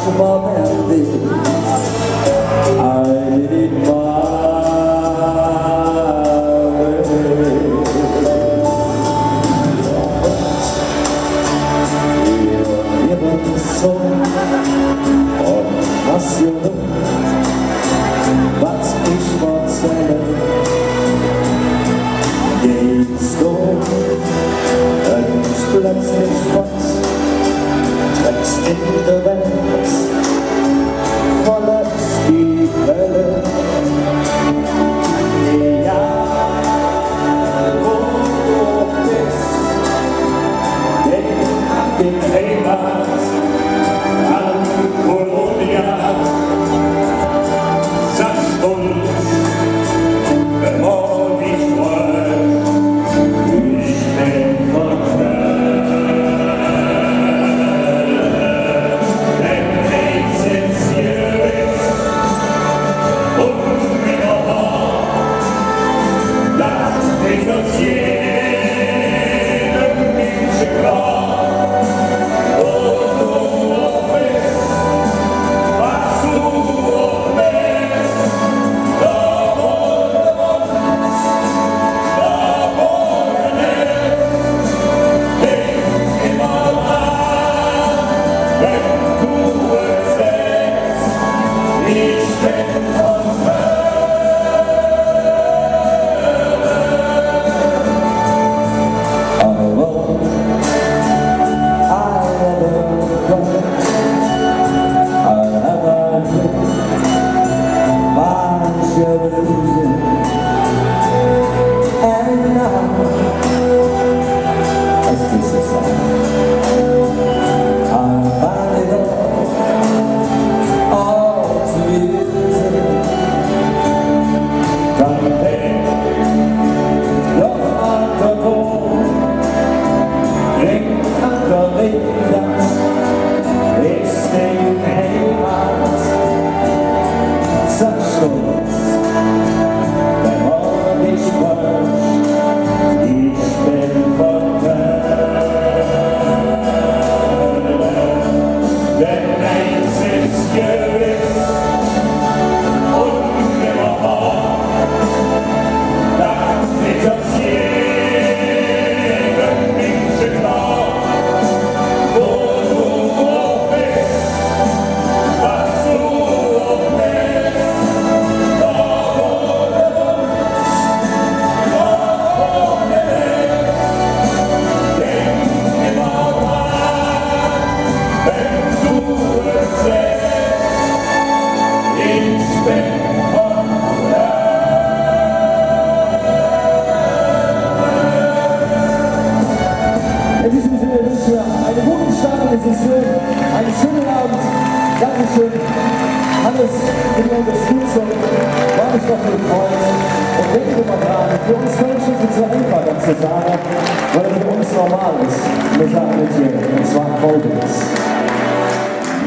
above and this I did it my way. Ihr lebt so und was ihr was ich erzähle, gehst du und plötzlich fort, trägst in der Welt voller die Hölle. Egal wo du bist, denk an den Heimat, an Koloniat. Sag uns, wenn morgen dich freut, ich bin Einen schönen Abend, Dankeschön, alles für die Unterstützung, war mich doch gefreut. Und denkt immer dran, für uns Menschen ist es so einfach, das zu sagen, weil es für uns normal ist. Wir sagen mit dir, und zwar folgendes: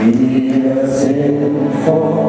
Wir sind vor